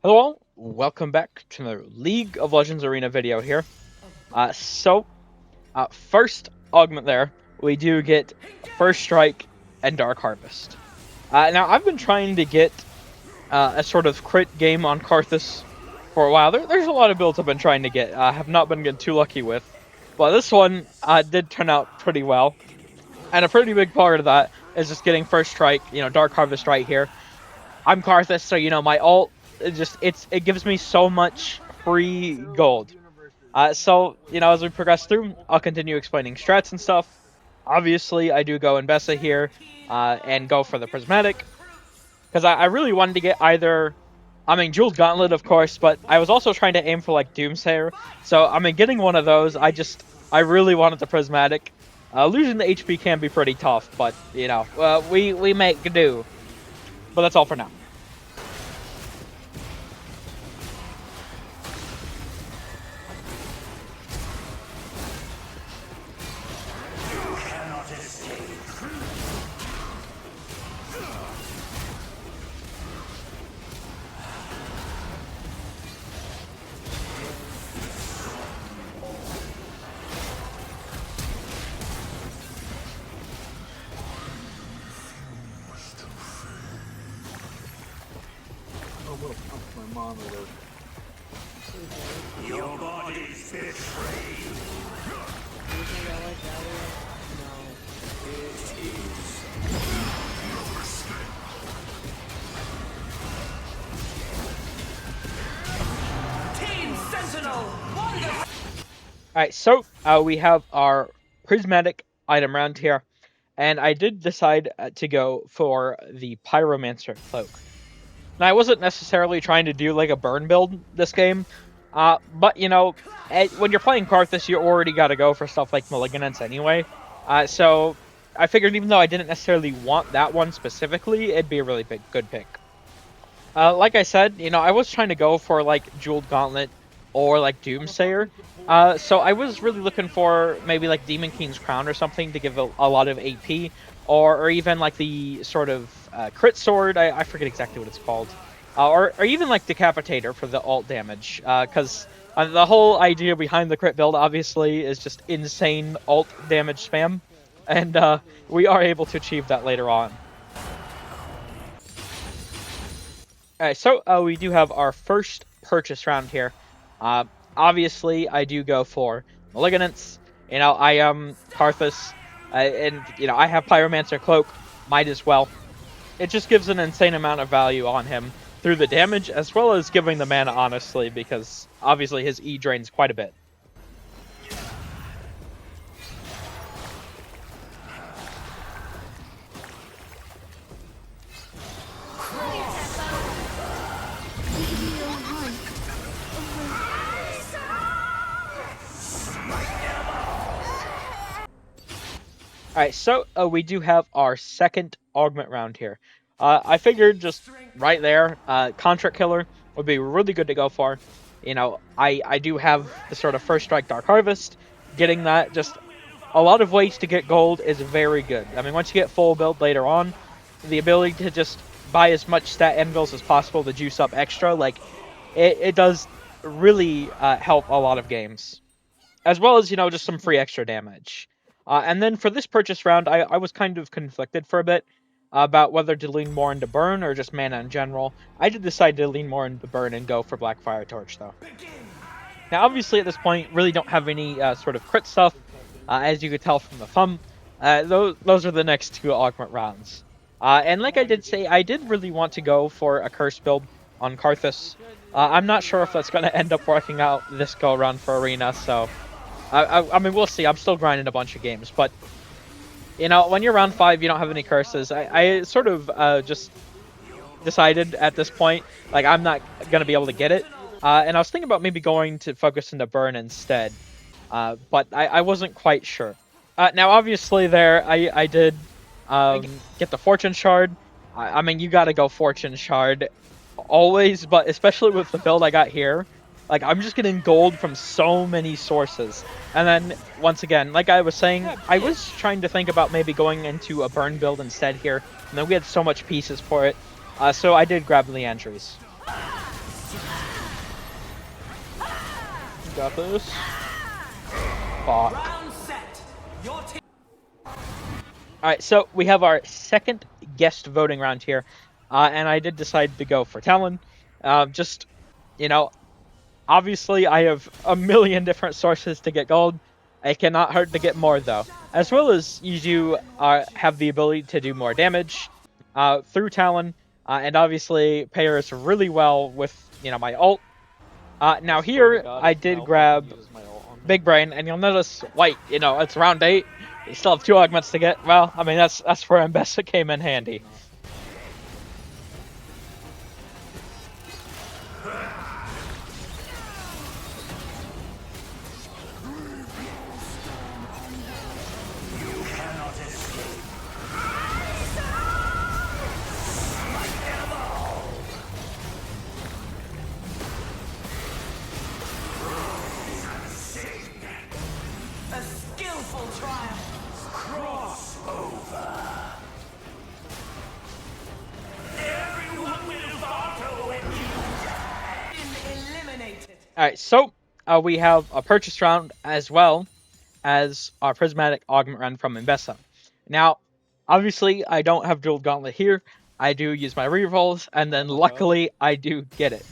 Hello, welcome back to the League of Legends Arena video here. First augment there, we do get First Strike and Dark Harvest. Now, I've been trying to get a sort of crit game on Karthus for a while. There's a lot of builds I've been trying to get, have not been getting too lucky with. But this one did turn out pretty well. And a pretty big part of that is just getting First Strike, Dark Harvest right here. I'm Karthus, so my ult it gives me so much free gold. As we progress through, I'll continue explaining strats and stuff. Obviously, I do go Invesa here and go for the Prismatic because I really wanted to get Jeweled Gauntlet, of course, but I was also trying to aim for like Doomsayer. So getting one of those, I really wanted the Prismatic. Losing the HP can be pretty tough, but we make do. But that's all for now. My monitor. Your body's betrayed. Team Sentinel. Alright, so we have our prismatic item round here, and I did decide to go for the Pyromancer cloak. Now, I wasn't necessarily trying to do like a burn build this game, but when you're playing Karthus, you already got to go for stuff like Malignance anyway. So I figured even though I didn't necessarily want that one specifically, it'd be a really good pick. Like I said, I was trying to go for like Jeweled Gauntlet or like Doomsayer. So I was really looking for maybe like Demon King's Crown or something to give a lot of AP, or even like the sort of crit sword. I forget exactly what it's called, or even like Decapitator for the ult damage. Because the whole idea behind the crit build obviously is just insane ult damage spam, and we are able to achieve that later on. Alright, so we do have our first purchase round here. Obviously, I do go for Malignance. I am Karthus, and I have Pyromancer Cloak. Might as well. It just gives an insane amount of value on him through the damage, as well as giving the mana, honestly, because obviously his E drains quite a bit. Alright, so we do have our second augment round here. I figured just right there, Contract Killer would be really good to go for. I do have the sort of First Strike Dark Harvest. Getting that, just a lot of ways to get gold is very good. Once you get full build later on, the ability to just buy as much stat anvils as possible to juice up extra, like, it does really help a lot of games. As well as, just some free extra damage. And then for this purchase round, I was kind of conflicted for a bit about whether to lean more into burn or just mana in general. I did decide to lean more into burn and go for Blackfire Torch, though. Now, obviously, at this point, really don't have any sort of crit stuff, as you could tell from the thumb. Those are the next two augment rounds. And like I did say, I did really want to go for a curse build on Karthus. I'm not sure if that's going to end up working out this go-around for Arena, so... we'll see. I'm still grinding a bunch of games, but when you're round 5, you don't have any curses. I sort of just decided at this point, like, I'm not gonna be able to get it, and I was thinking about maybe going to focus into burn instead, but I wasn't quite sure. Now, obviously, there I did get the Fortune Shard. You gotta go Fortune Shard always, but especially with the build I got here. Like, I'm just getting gold from so many sources. And then, once again, like I was saying, I was trying to think about maybe going into a burn build instead here. And then we had so much pieces for it. So I did grab Leandry's. Got this. Fuck. Alright, so we have our second guest voting round here, and I did decide to go for Talon. Just, you know, obviously I have a million different sources to get gold. It cannot hurt to get more, though. As well as you do have the ability to do more damage through Talon, and obviously pairs really well with, my ult. Now here, I did grab Big Brain, and you'll notice, wait, it's round 8. You still have 2 augments to get. Well, I mean, that's where Mbessa came in handy. Alright, so we have a purchase round as well as our prismatic augment round from Mbessa. Now, obviously, I don't have dual gauntlet here. I do use my rerolls, and then luckily I do get it.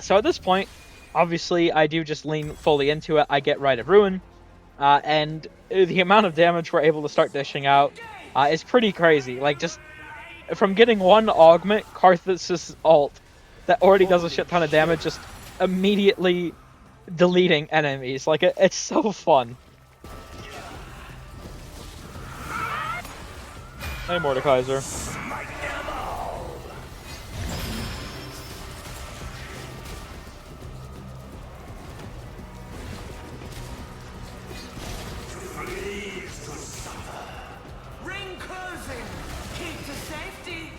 So at this point, obviously, I do just lean fully into it. I get Rite of Ruin, and the amount of damage we're able to start dishing out is pretty crazy. Like, just from getting one augment, Karthus' ult, that already does a shit ton of damage, just immediately deleting enemies. Like, it's so fun. Hey, Mordekaiser. Ring closing. Keep to safety.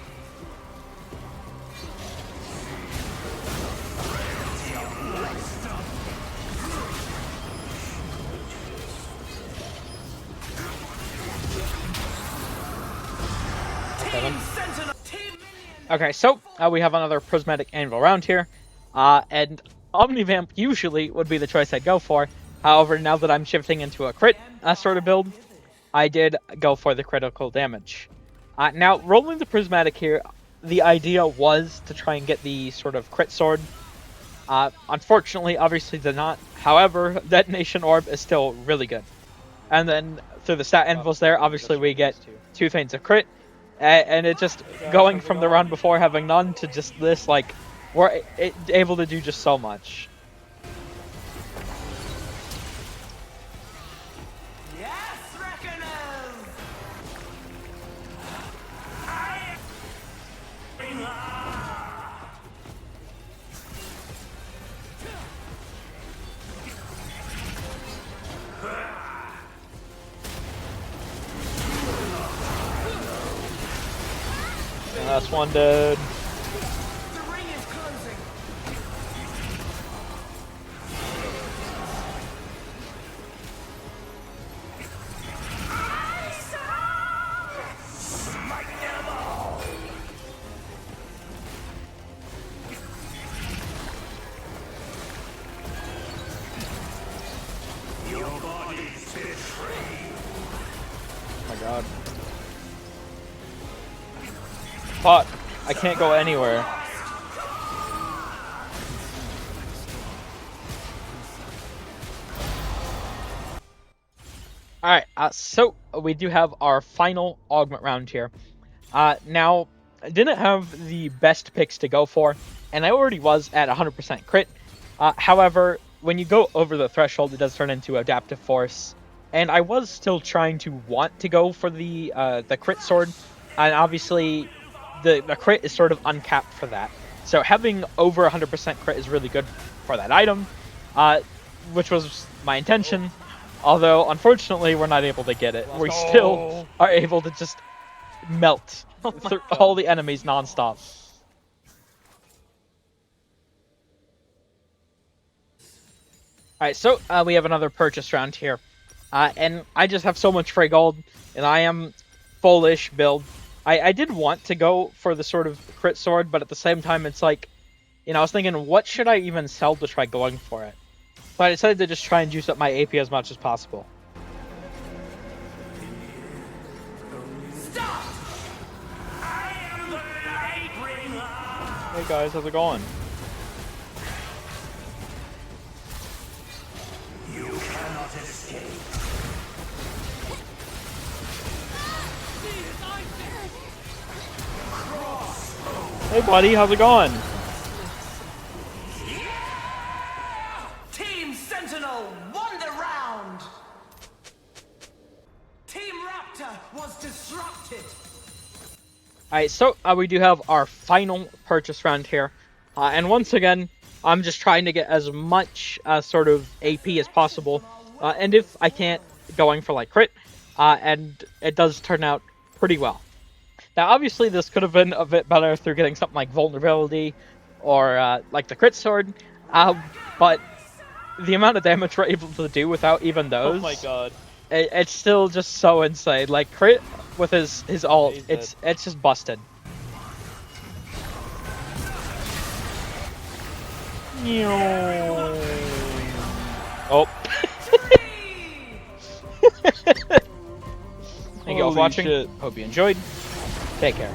Okay, so we have another prismatic anvil round here, and Omnivamp usually would be the choice I'd go for. However, now that I'm shifting into a crit sort of build, I did go for the critical damage. Now, rolling the prismatic here, the idea was to try and get the sort of crit sword. Unfortunately, obviously did not. However, Detonation Orb is still really good. And then through the stat anvils there, obviously we get 2 Feigns of crit. And it just, going from the round before having none to just this, like, we're able to do just so much. Yes, Reckoners! Last one dead. The ring is closing. Your body's betrayed. Oh my god. Fuck, I can't go anywhere. Alright, so we do have our final augment round here. Now, I didn't have the best picks to go for, and I already was at 100% crit. However, when you go over the threshold, it does turn into Adaptive Force, and I was still trying to want to go for the crit sword, and obviously the crit is sort of uncapped for that. So having over 100% crit is really good for that item, which was my intention. Although, unfortunately, we're not able to get it. We still are able to just melt through all the enemies non-stop. Alright, so we have another purchase round here. And I just have so much free gold, and I am full-ish build. I did want to go for the sort of crit sword, but at the same time, it's like, I was thinking, what should I even sell to try going for it? But I decided to just try and juice up my AP as much as possible. Stop! I am the Lightbringer! Hey guys, how's it going? You cannot escape. Hey buddy, how's it going? Team Sentinel won the round! Team Raptor was disrupted! Alright, so we do have our final purchase round here. And once again, I'm just trying to get as much sort of AP as possible. And if I can't, going for like crit. And it does turn out pretty well. Now, obviously, this could have been a bit better through getting something like vulnerability or like the crit sword. But the amount of damage we're able to do without even those. Oh my god. It's still just so insane. Like crit with his ult, Yeah, it's just busted. Oh. Thank you all for Holy watching. shit. Hope you enjoyed. Take care.